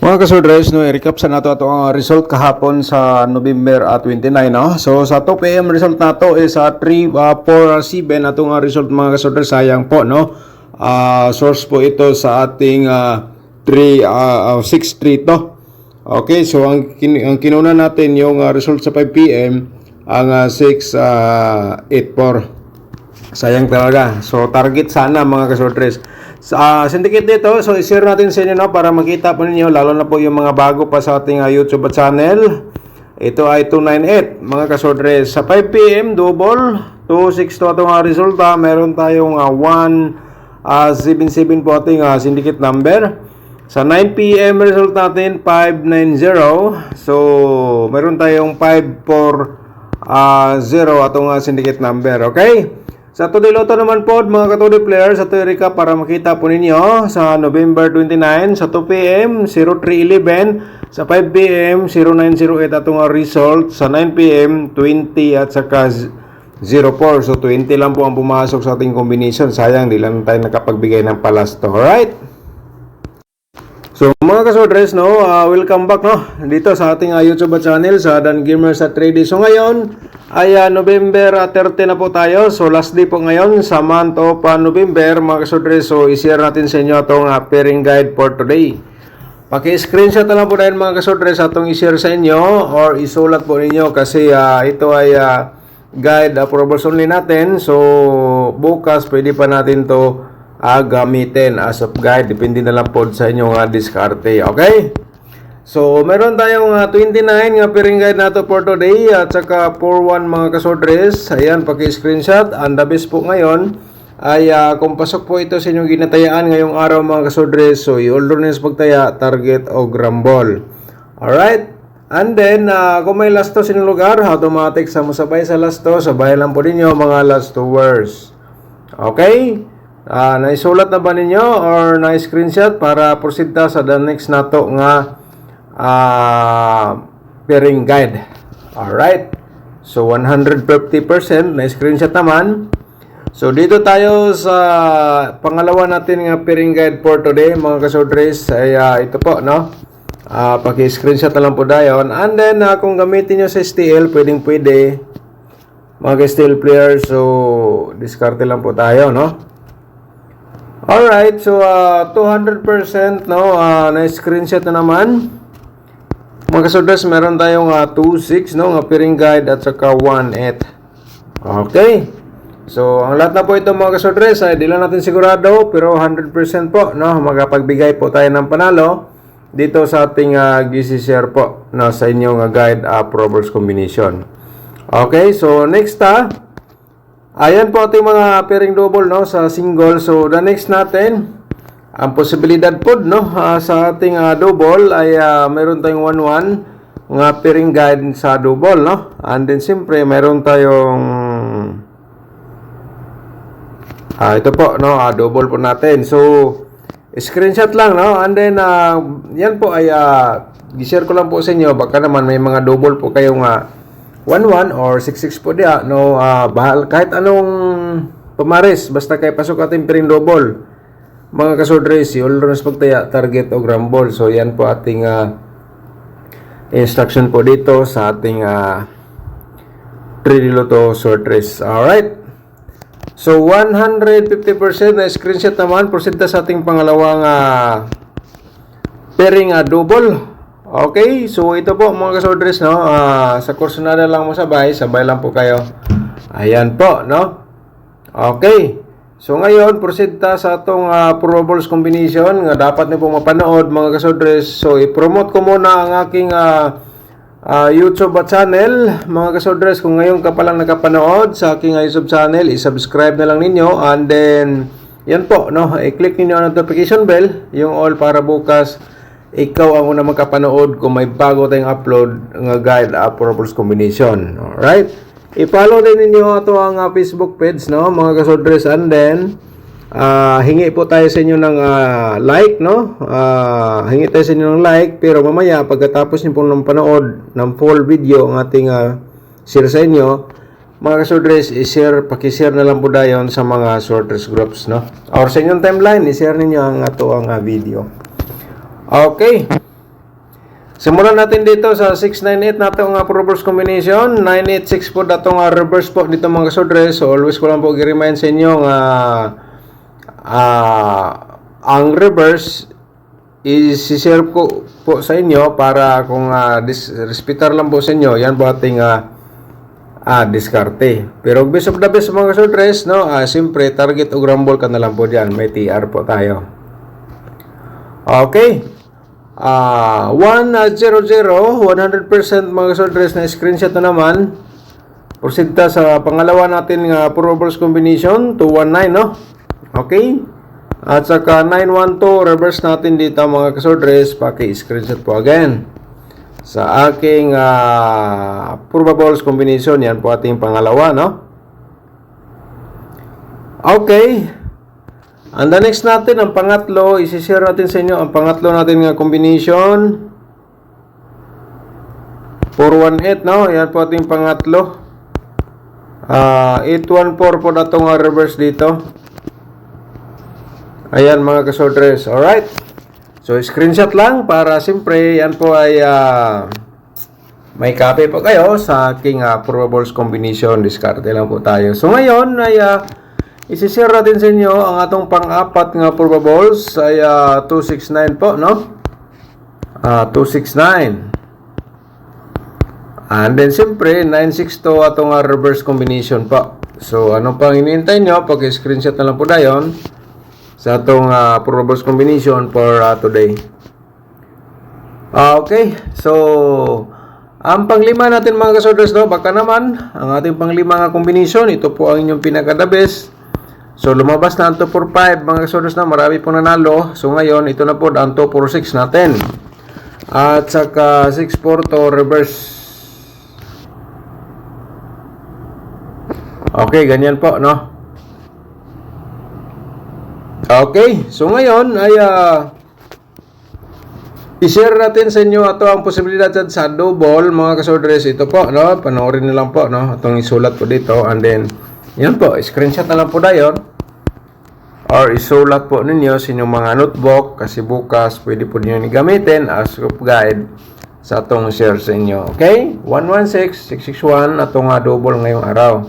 Mga kasudres, no, i-recap sa nato ato ang result kahapon sa November 29, no? So sa 2 PM result nato is 347 atong result mga kasudres, sayang po, no? Source po ito sa ating 6-3 to. Okay, so ang kinuna natin yung result sa 5 PM ang 684. Sayang talaga. So target sana mga kasudres. Sa syndicate dito, so i-share natin sa inyo, no, para makita po ninyo, lalo na po yung mga bago pa sa ating YouTube channel. Ito ay 298 mga kasodres. Sa 5 PM double 262 atong resulta. Meron tayong 177 po ating syndicate number. Sa 9 PM result natin 590. So meron tayong 540 atong syndicate number. Okay? Sa Today Lotto naman po, mga Katoday players, sa recap para makita po ninyo sa November 29, sa 2 PM 0311, sa 5 PM 0908 atong result, sa 9 PM 20 at saka 04. So 20 lang po ang pumasok sa ating combination. Sayang, di lang tayo nakapagbigay ng palasto. Alright? So mga kasodres, no, welcome back, no, dito sa ating YouTube channel sa Dan Gamer sa 3D. So ngayon ay November 30 na po tayo. So last day po ngayon sa month of November mga kasodres. So i-share natin sa inyo itong pairing guide for today. Paki-screenshot na lang po dahil mga kasodres atong i-share sa inyo or isulat po ninyo kasi ito ay guide approvals only natin. So bukas pwede pa natin to gamitin as of guide. Depende na lang po sa inyong diskarte. Okay? So, meron tayong 29 nga pairing guide nato for today at saka 41 mga kasodres. Ayan, paki-screenshot. Ang the best po ngayon ay kung pasok po ito sa inyong ginatayaan ngayong araw mga kasodres. So, i-order nyo sa pagtaya, target o grambol. Alright? And then, kung may last to sa inyong lugar, automatic sa musabay sa last to, sabay lang po ninyo mga last 2 words. Okay? Naisulat na ba ninyo or na-screenshot para proceed ta sa the next nato nga pairing guide. Alright. So 150% na-screenshot naman. So dito tayo sa pangalawa natin nga pairing guide for today mga kasodres. Ay ito po, no? Paki-screenshot na lang po dayon. And then kung gamitin nyo sa STL, pwede mga STL players. So diskarte lang po tayo, no? Alright, so 200% no, na-screenshot na naman. Mga kasodres, meron tayong 2.6 no, nga pairing guide at saka 1.8. Okay. So, ang lahat na po ito mga kasodres ay di lang natin sigurado pero 100% po no, magapagbigay po tayo ng panalo dito sa ating GC-share po no, sa inyong guide approvals combination. Okay, so next ayan po ating mga pairing double no sa single. So the next natin ang posibilidad po no sa ating double ay meron tayong 1-1 nga pairing guide sa double no. And then siyempre meron tayong ito po no, double po natin. So screenshot lang no. And then yan po ay i-share ko lang po sa inyo, baka naman may mga double po kayong 1-1 or 6-6 po dia no, bahal kahit anong pamares basta kay pasok ating pairing double mga kasodres, all-runs pagtaya, target o grambol. So yan po ating instruction po dito sa ating 3D Lotto short race. Alright, so 150% na screenshot naman. Proceed na sa ating pangalawang pairing double. Okay, so ito po mga kasodres no, sa Corsonada lang mo sabay lang po kayo. Ayan po no. Okay. So ngayon proceed ta sa atong probables combination nga dapat niyo po mapanood mga kasodres. So i-promote ko muna ang aking YouTube channel mga kasodres. Kung ngayon ka pa lang nakapanood sa aking YouTube channel, i-subscribe na lang ninyo and then yan po no, i-click niyo ang notification bell, yung all para bukas ikaw ang unang makapanood kung may bago tayong upload ng guide approvals combination. Alright? I-follow din ninyo ito ang Facebook page, no, mga kasodres. And then, hingi po tayo sa inyo ng like, no? Hingi tayo sa inyo ng like. Pero mamaya, pagkatapos nyo pong panood ng full video ang ating share sa inyo, mga kasodres, paki-share na lang po dayon sa mga sorters groups, no? Or sa inyong timeline, i-share ninyo ang video. Okay. Simulan natin dito sa 698 nato nga reverse combination. 986 po dato nga reverse po dito mga kasodres. So always ko lang po i-remind sa inyo nga ang reverse i-share ko po sa inyo para kung respetar lang po sa inyo, yan po ating diskarte. Pero best of the best mga kasodres, no? Siyempre target o rumble ka na lang po diyan. May TR po tayo. Okay. 100 100% mga kasodres na screenshot na naman. Proceed ta sa pangalawa natin nga reverse combination 219, no? Okay. At saka 912 reverse natin dito mga kasodres, paki-screenshot po again. Sa aking probables combination, yan po ating pangalawa, no? Okay. And the next natin, ang pangatlo, isi-share natin sa inyo ang pangatlo natin nga combination 418, no? Yan po ating pangatlo. 814 po na itong reverse dito. Ayan mga kasodres. Alright. So screenshot lang para siyempre yan po ay may copy po kayo sa aking probables combination. Discarte lang po tayo. So ngayon ay isi-share natin sa inyo ang atong pang-apat nga probables ay 269 po, no? 269. And then siyempre 962 atong reverse combination po. So ano pang hinihintay nyo? Pag-screenshot na lang po dayon sa atong probables combination for today. Okay. So ang panglima natin mga kasodres, no? Baka naman ang ating panglima nga combination, ito po ang inyong pinaka-the best. So lumabas na ang 245 mga kasodres, na marami pong nanalo. So ngayon ito na po ang 246 natin. At saka 642 reverse. Okay, ganyan po, no? Okay, so ngayon ay i-share natin sa inyo ito ang posibilidad sa double mga kasodres. Ito po, no? Panoorin na lang po, no? Itong isulat po dito, and then yan po, screenshot na lang po dayon or isulat po ninyo sa inyong mga notebook kasi bukas pwede po ninyo gamitin as group guide sa atong share sa inyo. Okay? 116661 atong double ngayong araw.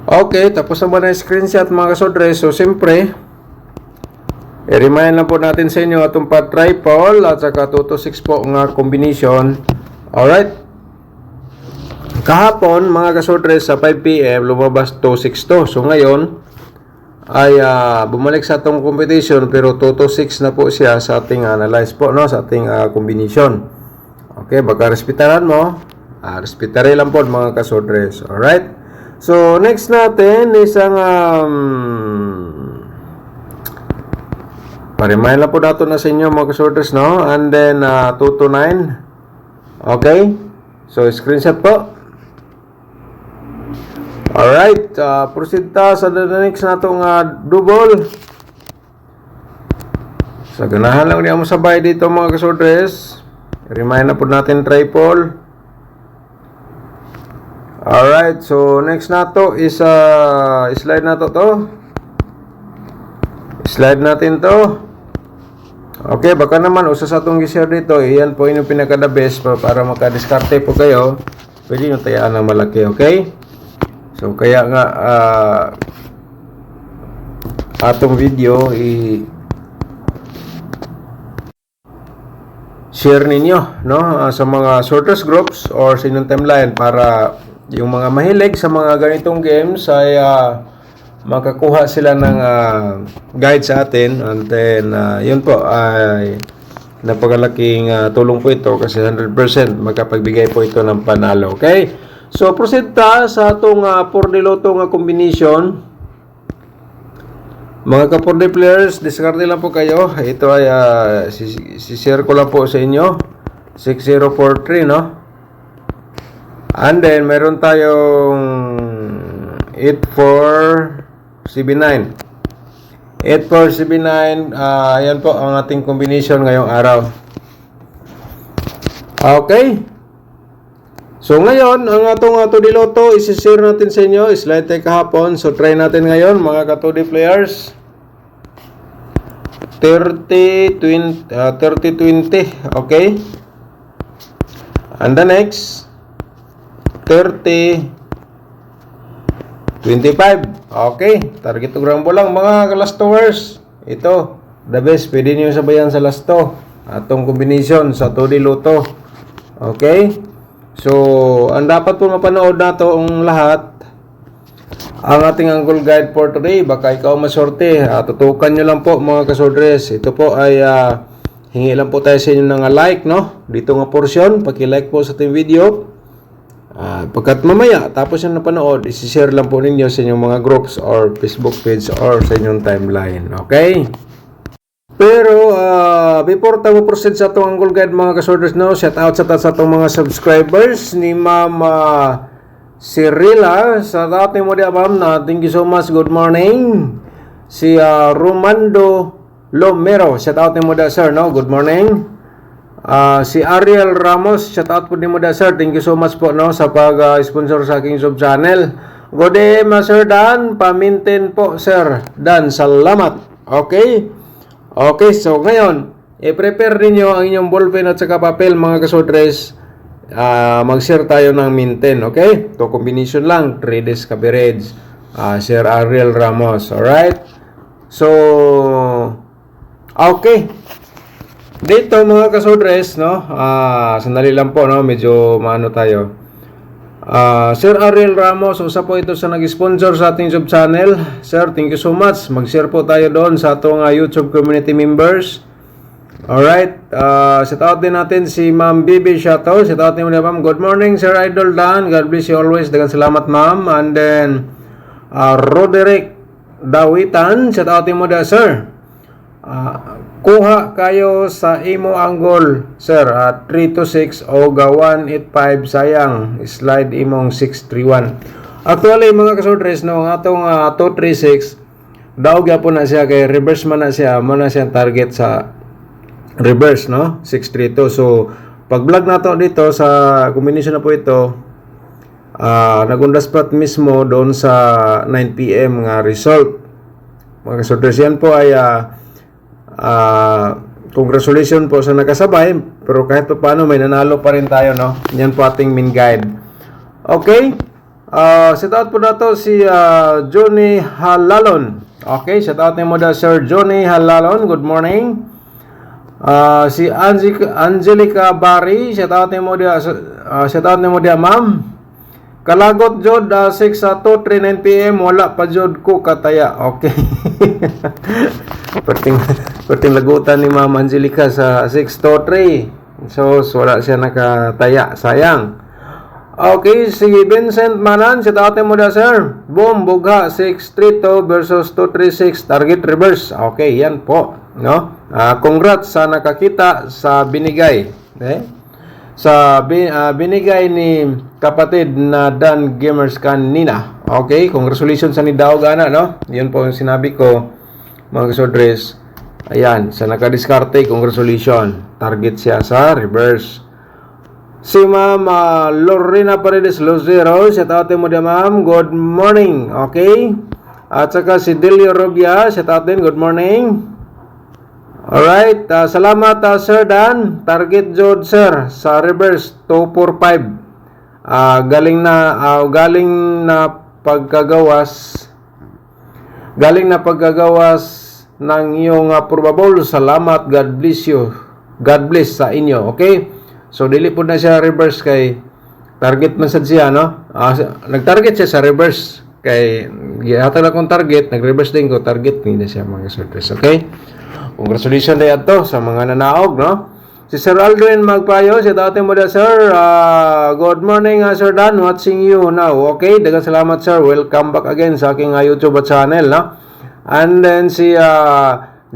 Okay, tapos naman ang screenshot mga kasodres. So, siyempre, i-remind lang po natin sa inyo itong pa-triple at saka 226 po nga combination. Alright. Kahapon, mga kasodres, sa 5 PM, lumabas 262. So, ngayon, ay bumalik sa itong competition pero 226 na po siya sa ating analyze po, no? Sa ating combination. Okay, baka respetaran mo. Respetare lang po mga kasodres. Alright. So, next natin is ang pa-remind lang po nato na sa inyo mga kasorders, no? And then 229. Okay? So, screenshot po. Alright. Proceed ta sa the next natong double. So, ganahan lang niya mo sabay dito mga kasorders. Remind na po natin triple. Alright, so next nato is slide nato to. Slide natin to. Okay, baka naman usa sa atong gi-share dito, iyan po yung pinaka-the best para maka-diskarte po kayo. Pwede nyo tayaan ng malaki, okay? So kaya nga atong video share ninyo, no? Sa mga sorters groups or sa inyong timeline para yung mga mahilig sa mga ganitong games ay makakuha sila ng guide sa atin. And then yun po ay napakalaking tulong po ito kasi 100% magkapagbigay po ito ng panalo. Okay? So proceed ta sa itong 4D Lotto nga combination. Mga ka-4D players, diskarte lang po kayo. Ito ay si-share ko lang po sa inyo. 6043, no? And then, meron tayong 8479. 8479, yan po ang ating combination ngayong araw. Okay. So, ngayon, ang atong 2D Lotto, isi-share natin sa inyo. Slide tayo kahapon. So, try natin ngayon, mga ka-2D players. 30-20, okay? And the next 30-25, okay? Target to Grambo lang mga kalastowers. Ito, the best, pwede nyo sabayan sa lasto. Atong combination sa 2D Loto. Okay? So, ang dapat po mapanood na to ang lahat, ang ating Uncle Guide for today. Baka ikaw masorte. Tutukan nyo lang po mga kasordres. Ito po ay hingi lang po tayo sa inyo ng like, no? Dito nga portion, paki-like po sa ating video. Pagkat mamaya, tapos yung napanood, isi-share lang po ninyo sa inyong mga groups or Facebook page or sa inyong timeline. Okay? Pero, before tayo proceed sa itong Uncle Guide mga kasorders, no? Shout out sa itong mga subscribers ni Ma'am Cirilla. Sa ating mo diya, ma'am, na thank you so much. Good morning. Si Romando Lomero. Shout out mo diya, sir, no? Good morning. Si Ariel Ramos, shout out po din mo da, sir. Thank you so much po, no, sa pag-sponsor sa aking sub channel. Good day, Sir Dan. Pamintin po, Sir Dan. Salamat. Okay? Okay, so ngayon, i-prepare ninyo ang inyong ballpen at saka papel, mga kasodres. Mag-share tayo ng minten, okay? To combination lang, 3 days coverage. Sir Ariel Ramos, alright? So, okay. Dito mga kasodres, no? Sandali lang po, no? Medyo maano tayo. Sir Ariel Ramos, usa po ito sa nag-sponsor sa ating YouTube channel. Sir, thank you so much. Mag-share po tayo doon sa atong YouTube community members. Alright. Shout out din natin si Ma'am Bibi Shato. Shout out din mo na, ma'am. Good morning, Sir Idol Dan. God bless you always. Dagan salamat, ma'am. And then, Roderick Dawitan. Shout out din mo na, sir. Kuha kayo sa imo angle, sir, 326 o 185, sayang slide imong 631. Actually mga kasodres, no, ang atong 236 daw gyapon na siya kay reverse man na siya, mo na siya target sa reverse, no, 632. So pag vlog nato dito sa combination na po ito, nagundas pat mismo doon sa 9 PM nga result. Mga kasodres, yan po ay congratulations po sa nakasabay, pero kahit pa paano may nanalo pa rin tayo, no? Yan po ating main guide. Okay? Shout out po na to si Johnny Halalon. Okay, shout out mo da, Sir Johnny Halalon. Good morning. Si Angelica Bari, shout out mo dia, ma'am. Kalagot jod 6:39 PM, wala pa jod ko kataya. Okay. Perting lagutan ni Ma'am Angelica sa 6:03. So wala siya nakataya, sayang. Okay, si Vincent Manan, si tate mo da, sir. Boom, bugha 632 versus 236, target reverse. Okay, yan po, no? Congrats sa nakakita sa binigay. Okay? Sa binigay ni kapatid na Dan Gamers kanina. Okay, congratulations sa ni Daog ana, no? Yan po yung sinabi ko, mga kasodres. Ayan, sa nakadiskarte, congratulations. Target siya sa reverse. Si Ma'am Lorena Paredes Lozero, shout out mo din, ma'am. Good morning. Okay? At saka si Delio Robia, shout out din. Good morning. Alright, salamat Sir Dan. Target jod, sir, sa reverse 245. Galing na pagkagawas ng iyong probable. Salamat. God bless you. God bless sa inyo. Okay? So dili po na siya reverse kay target man sad siya, no? Nag-target siya sa reverse kay gihatag akong target, nag-reverse din ko target ni na siya, mga surprise. Okay? Congratulations day ato sa mga nanaog, no? Si Sir Aldrin Magpayo, si dati mo da, sir. Good morning, Sir Dan. Watching you now. Okay, daghang salamat, sir. Welcome back again sa aking YouTube channel, no? And then si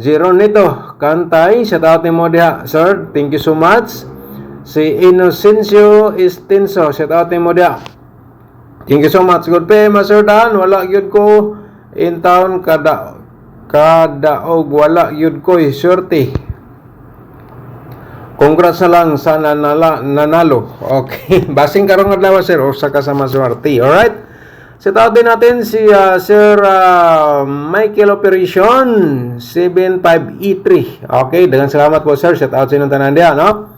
Jeron nito, Kantay, si dati mo da, sir. Thank you so much. Si Inocencio Estinso, si dati mo da. Thank you so much. Good pay, Sir Dan. Wala gyud ko in town kadaog, wala yun ko surety. Congrats na lang sa nanalo. Okay. Basing karong adlaw, sir, o sa kasama swerte. Alright? Shout out din natin si Sir Michael Operation 75E3. Okay, daghang salamat po sir. Shout out sa inyong tanan diha, no?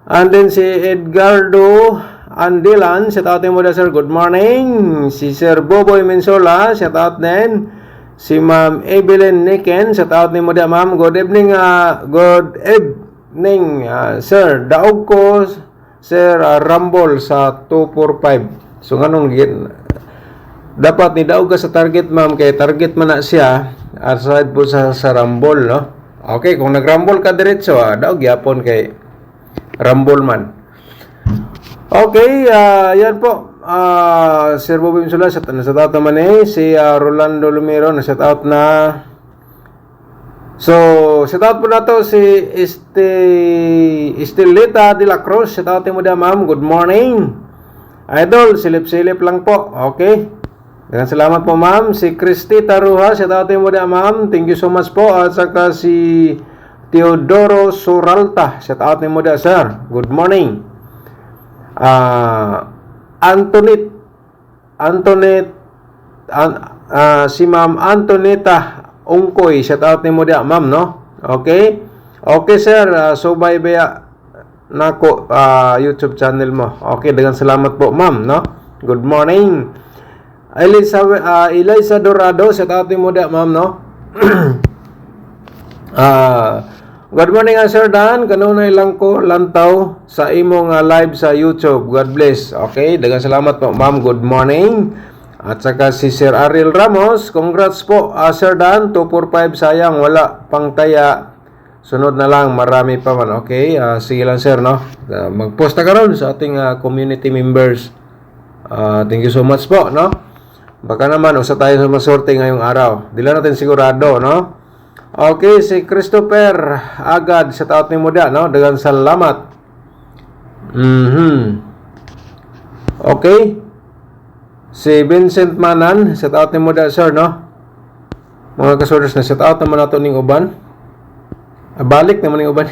And then si Edgardo Andilan, shout out din mo da sir. Good morning. Si Sir Boboy Mensola, shout out din. Si Ma'am Evelyn Niken, shout out din mo da ma'am. Good evening, sir. Daog ko Sir Rumble sa 245. So nganong dapat ni daog ka sa target ma'am, kay target man na siya aside po sa Rumble, no? Okay, kung nag-rumble ka diretso, daog yapon kay Rumble man. Okay, yan po. Sir Bobby Msula, shout out naman si Rolando Lumero, na shout out na. So, shout out po na to si Estelita de la Cruz. Shout out mo da ma'am. Good morning. Idol, silip-silip lang po. Okay. Dengan salamat po ma'am. Si Christy Taruha, shout out mo da ma'am. Thank you so much po. At saka si Teodoro Suralta, shout out mo da sir. Good morning. Si Ma'am Antoneta Ungkoy, shout out mo da ma'am, no? Okay? Okay sir, subay baya nako YouTube channel mo. Okay, dengan salamat po ma'am, no? Good morning. Eliza Dorado, shout out mo da ma'am, no? Good morning Sir Dan, kanunay lang ko lantaw sa imong live sa YouTube. God bless. Okay, daghang salamat po ma'am. Good morning. At saka si Sir Ariel Ramos, congrats po Sir Dan, 245, sayang wala pang taya. Sunod na lang, marami pa man. Okay, sige lang sir, no? Mag-post na karon sa ating community members. Thank you so much po, no? Baka naman usa tayo sa masorte ngayong araw. Di lang natin sigurado, no? Okay, si Christopher Agad, shout out ni mo da, no? Daghang salamat. Okay. Si Vincent Manan, shout out ni mo da, sir, no? Mga kasorders na shout out naman nato ning uban. Balik naman ning uban.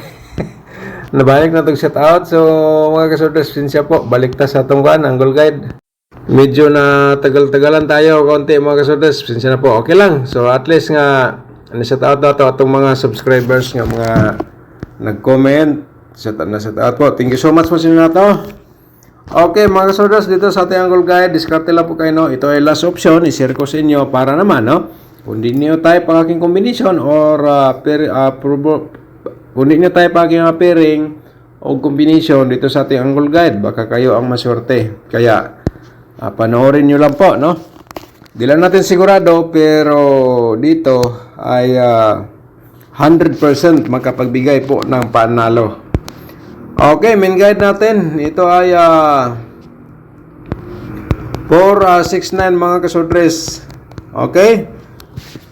Nabalik na itong shout out. So, mga kasorders, sinsya po, balik ta sa atong Angle Guide. Medyo na tagal-tagalan tayo konti mga kasorders, sinsya na po. Okay lang. So, at least nga shout out na ito atong mga subscribers nga mga nag-comment. Shout out po. Thank you so much po sa inyo na ito. Okay mga kasorders, dito sa ating Angle Guide, diskarte lang po kayo, no? Ito ay last option, i-share ko sa inyo para naman, no? Kung di nyo type ang aking combination or kung di nyo type ang aking pairing o combination dito sa ating Angle Guide, baka kayo ang maswerte. Kaya panoorin nyo lang po, no? Di lang natin sigurado, pero dito ay 100% makapagbigay po ng panalo. Okay, main guide natin. Ito ay 469 mga kasodres. Okay?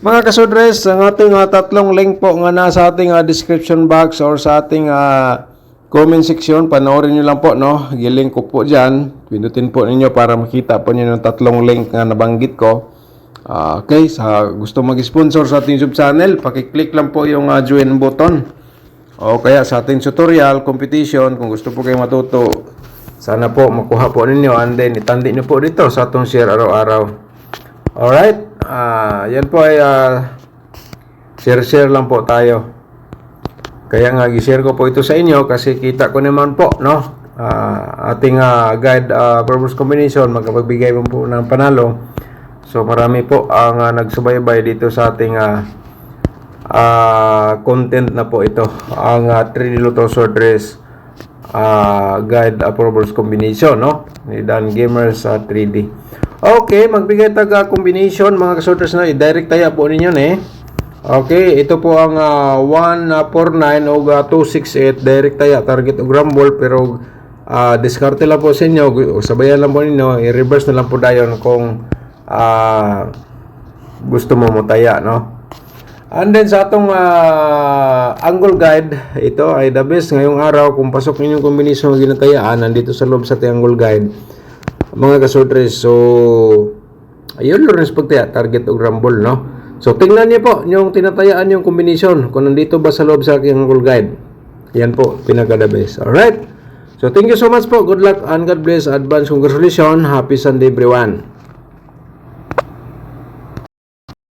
Mga kasodres, ang ating tatlong link po nga nasa ating description box or sa ating comment section, panoorin nyo lang po, no? Gilink ko po dyan. Pindutin po ninyo para makita po nyo yung tatlong link nga nabanggit ko. Okay, sa gusto mag-sponsor sa ating YouTube channel, pakiclick lang po yung join button. O kaya sa ating tutorial, competition, kung gusto po kayo matuto, sana po makuha po ninyo and then itandi nyo po dito sa atong share araw-araw. Alright, yan po ay share lang po tayo. Kaya nga i-share ko po ito sa inyo kasi kita ko naman po, no? Ating guide purpose combination, magkapagbigay po ng panalo. So marami po ang nagsubaybay dito sa ating content na po ito, ang 3D Lotto Sword Race guide approvals combination, no? Ni Dan Gamers 3D. Okay, magbigay taga combination mga kasorders na i-direct tayo po ninyo Okay, ito po ang 149 o 268 direct tayo target o rumble, pero diskarte lang po sa inyo, sabayan lang po ninyo, i-reverse na lang po dayon kung gusto mo taya, no? And then sa atong Angle Guide, ito ay the best ngayong araw. Kung pasok ninyong kombinasyon ng ginatayaan, nandito sa loob sa ating Angle Guide, mga kasodres. So, ayun lang rin pagtaya, target o rumble, no? So, tingnan niyo po yung tinatayaan yung kombinasyon, kung nandito ba sa loob sa ating Angle Guide. Yan po, pinaka-the best. Alright? So, thank you so much po. Good luck and God bless. Advance congratulations. Happy Sunday everyone.